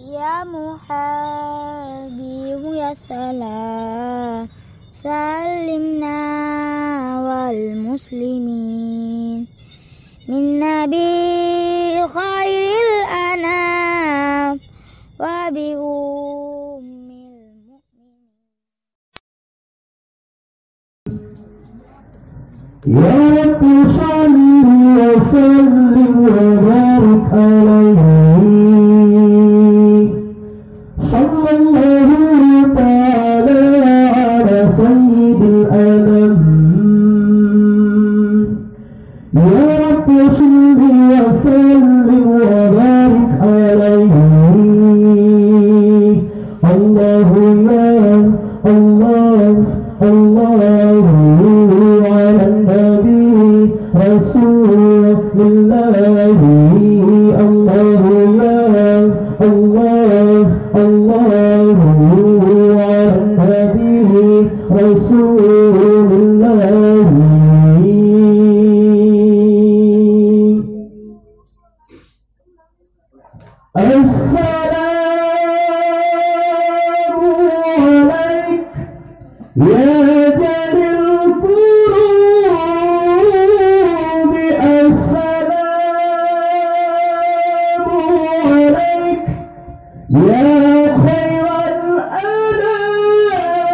Ya Muhabib ya salam salimna wal muslimin min nabi khairil anam wa bi ummil mu'minin. Ya Rabbi salli wa sallim wa barik alaihi sallallahu ta'ala ala sayyidil anam. Ya Rabbi salli wa sallim wa barik alaihi Allahumma Allah Allahu ala nabi Rasulillahi Allahumma Allah Allahu ala nabi Rasulillahi. Assalamu alaik ya jalil qurubi. Assalamu alaik ya khairal anami.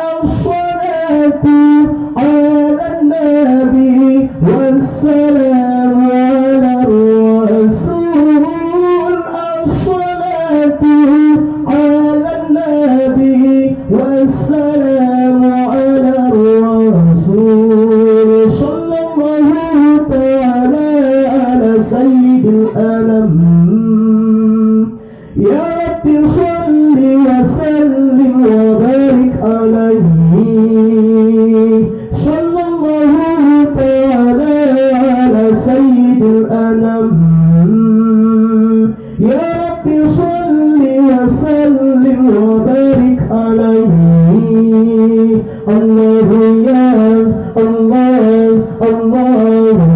As-salatu ala nabi wassalamu ala rasul. As-salatu ala nabi wassalamu ala rasul. Sallallahu ta'ala ala sayyidil anam. Ya Rabbi salli wa sallim wa barik alaihi sallallahu ta'ala ala sayyidil anam. Ya Rabbi salli wa sallim wa barik alaihi Allahu ya Allah Allahu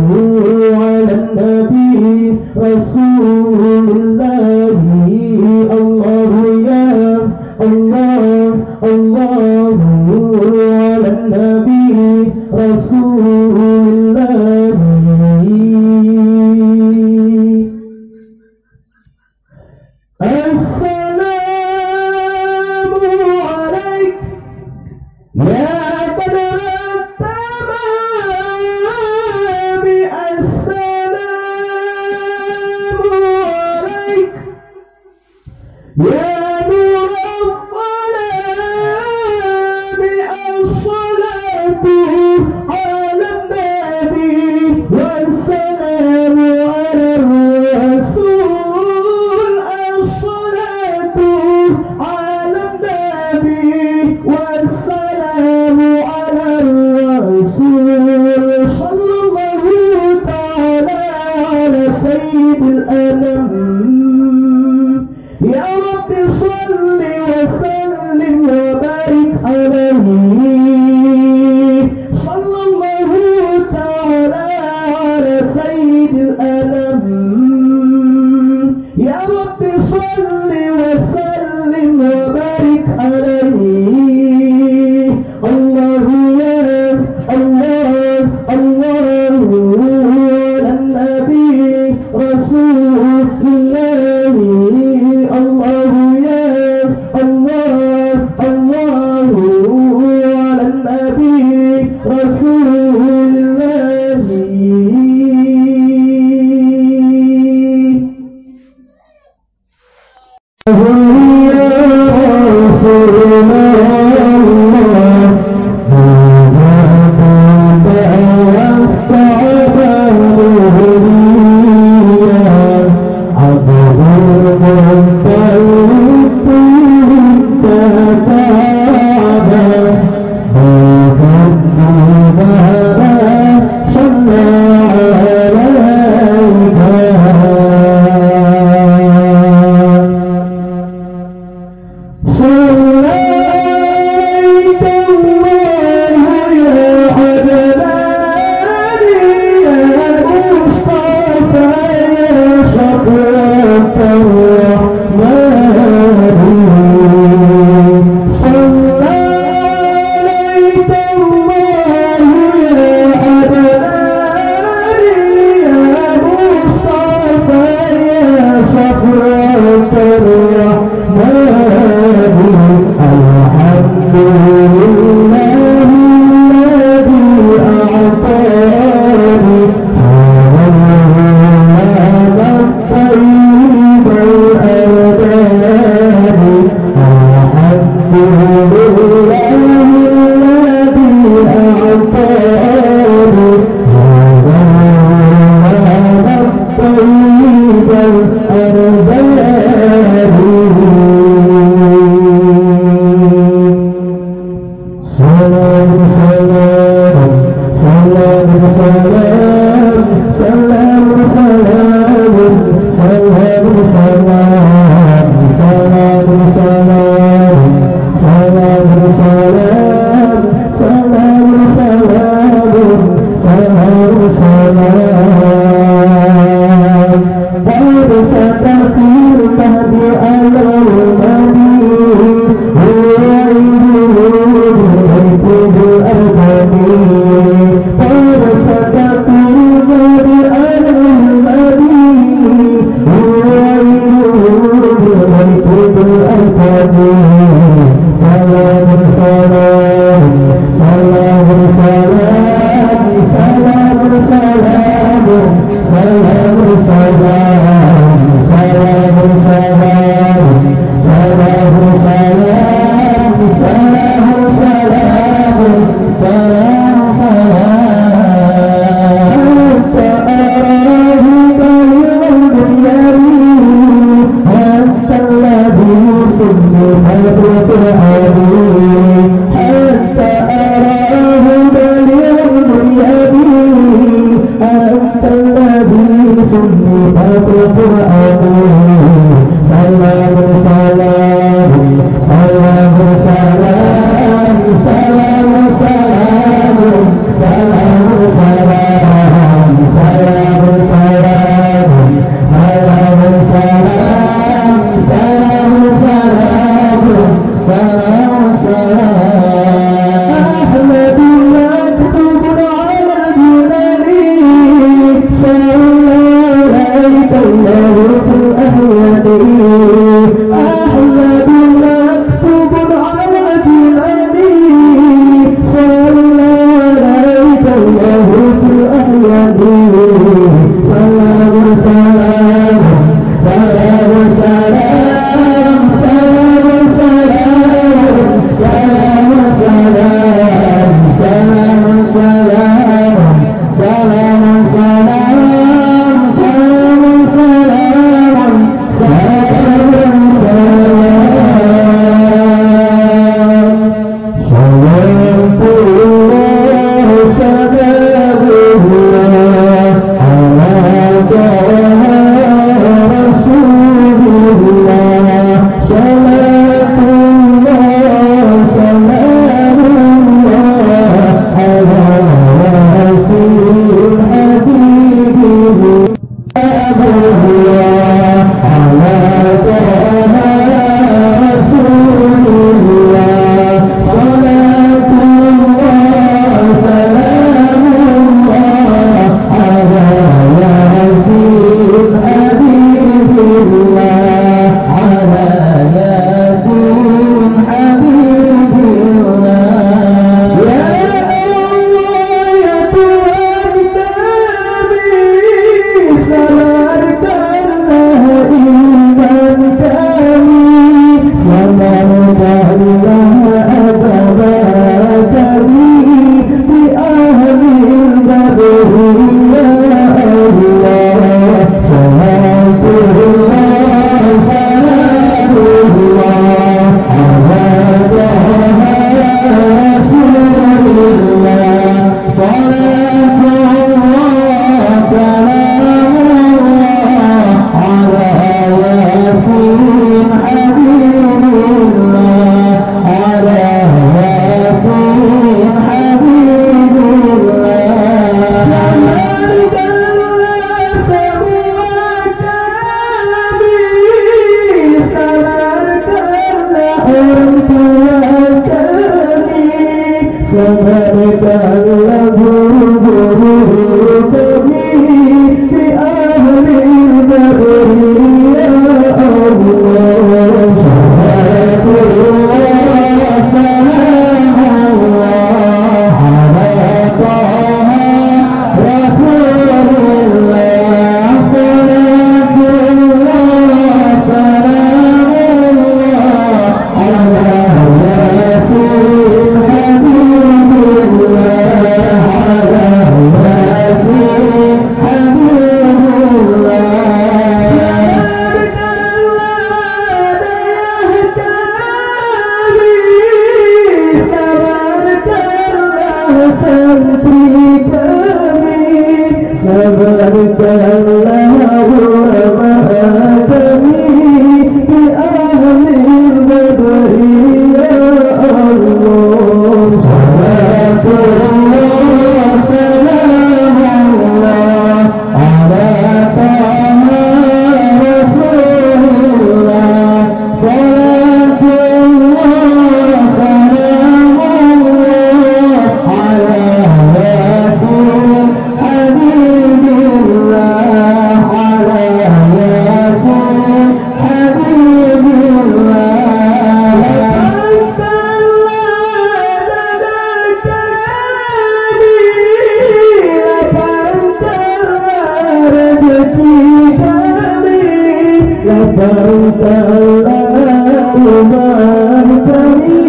ala nabi Rasulillahi Allahu ya Allah Allahu ala nabi Rasulillahi. Assalamu alaik ya badrat tamami. Assalamu alaik ya nur al-qalami. As-salatu ala nabi wassalamu ala rasul. As-salatu ala nabi wassalamu ala rasul. Sallallahu ta'ala ala sayyidil anam. Ya Rabbi salli wa sallim wa barik alaihi sallallahu ta'ala ala sayyidil anam. Ya Rabbi salli wa sallim wa barik alaihi Allahu ya Allah Allahu ala nabi Rasulillahi Allahu ya Allah Allahu ala nabi Rasulillahi. Bye. Allah غفرت وباركني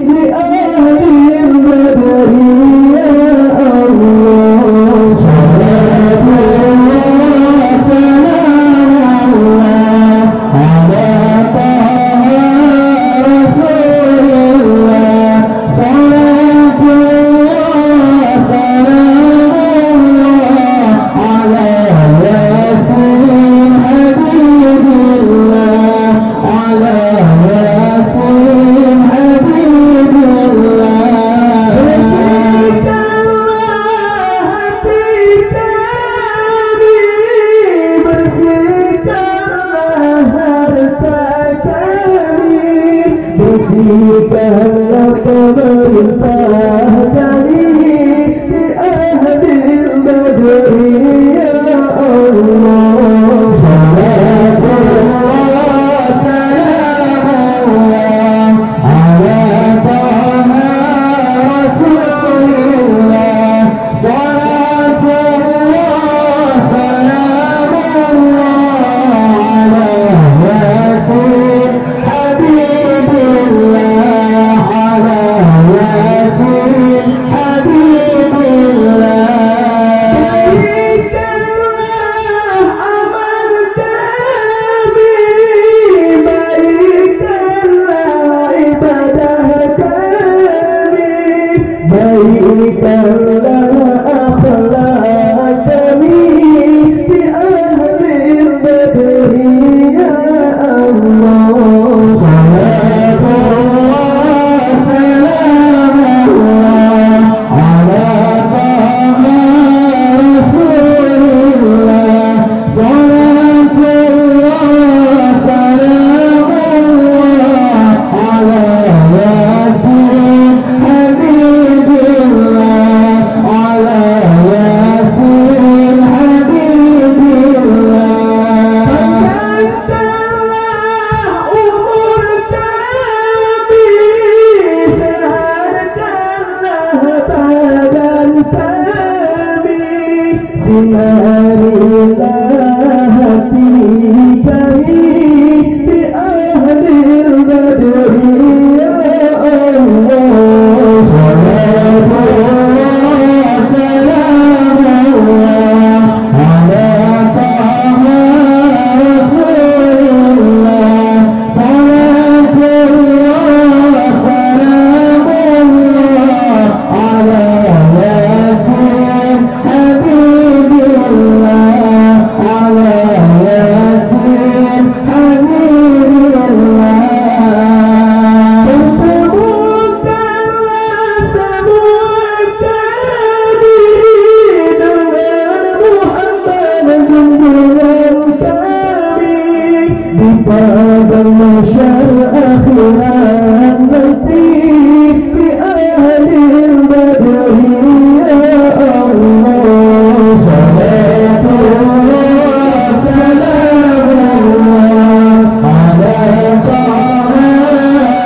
لأهل البدر يا الله صلاة وسلام الله على طه رسول الله صلاة وسلام الله على ياسين حبيب الله على ياسين حبيب الله بسيك الله هتيكني بسيك الله ارتكني بسيك الله تبرتكني لأهل البدر يا الله صلاة الله سلام الله على طه رسول الله صلاة الله سلام الله على ياسين حبيب الله على ياسين حبيب الله بارك الله عملتني بارك الله عبادتني بارك الله أخلاقني بأهل البدر يا الله صلاة الله سلام الله على طه رسول الله صلاة الله سلام الله على ياسين حبيب الله على ياسين حبيب الله فكنت الله أمرتني سهلت الله بدلتني سمار الله هتيكني بأهل البدر يا الله صلاة الله سلام الله على طه رسول الله صلاة الله سلام الله على ياسين حبيب الله على ياسين حبيب الله كنت مكلسا محمد بباب المشر أخيرا نلقي بأهل البدر يا الله صلاة الله سلام الله على طه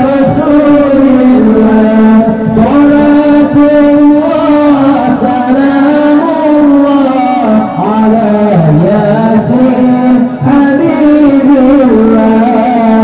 رسول الله صلاة الله سلام الله على ياسين حبيب الله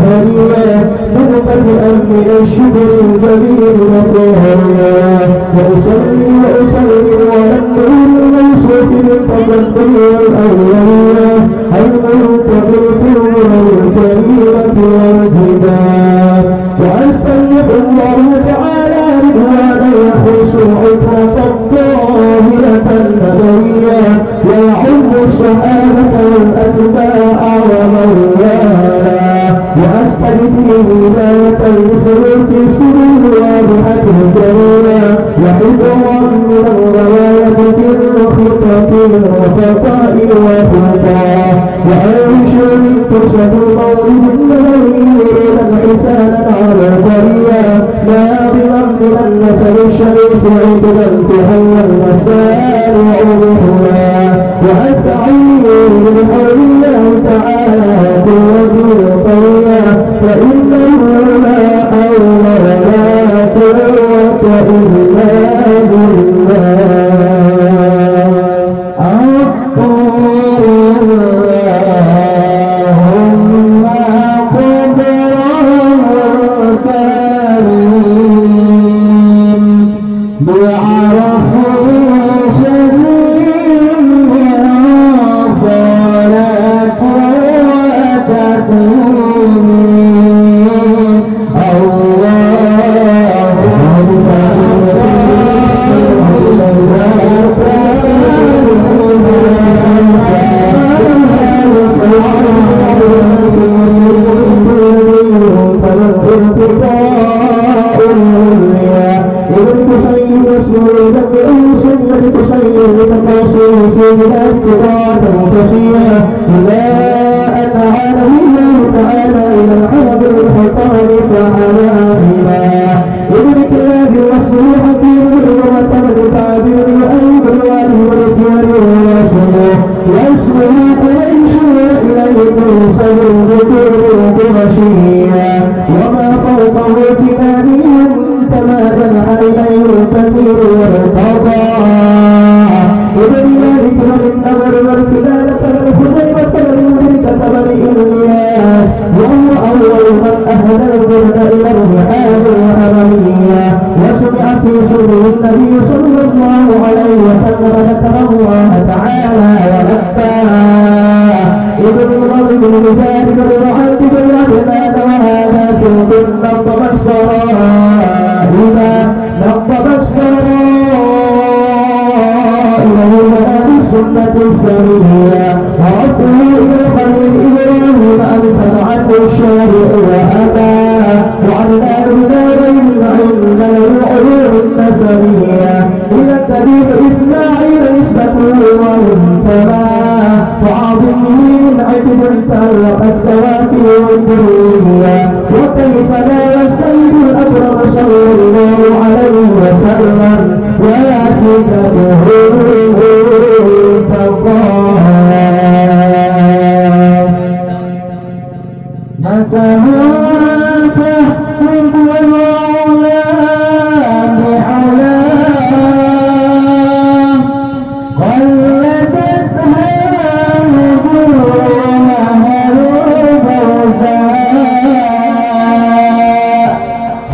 هنيا مبتدئا من الشكر الجميل وطهريا وأصلي وأسلم على النور الموصوف بالتقدم والأولية المنتظر والكريمة والهداية وأستغفر الله تعالى رضوانا يخص عفرة الطاهرة النبوية ويعم الصحابة والأتباع ومن والاه وأستغفر هداية الرسل في سبل واضحة الجنة وحفظا من الغواية في الخطط والخطائر والخطا وأنشر من ترشد قوله النبوي حسانا على البرية ناظرا من النسل الشريف عقبا تهوى المسارع بهما وأستعين بحول الله تعالى قوته القوية فإنه لا حول ولا قوة إلا بالله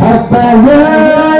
حتى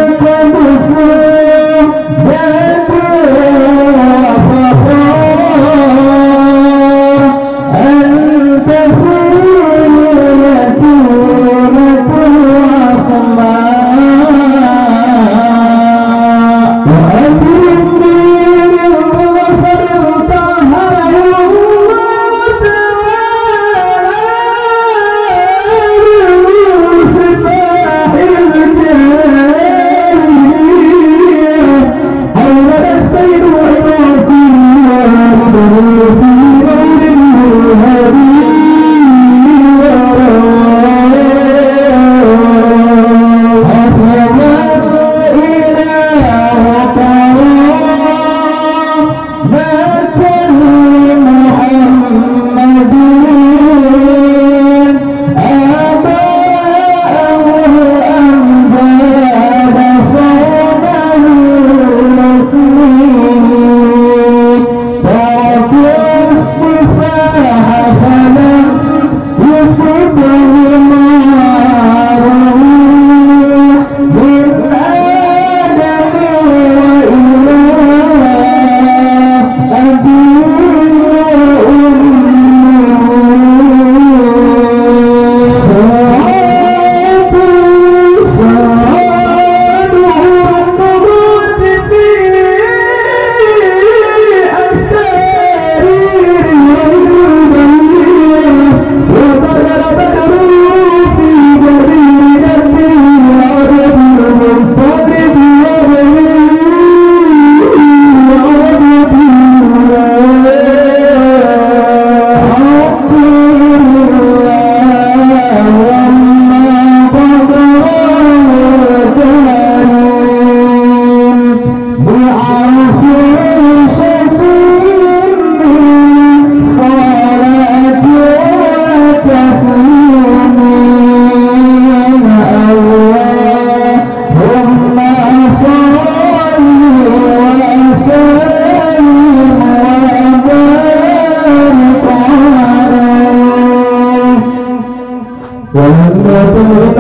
Salam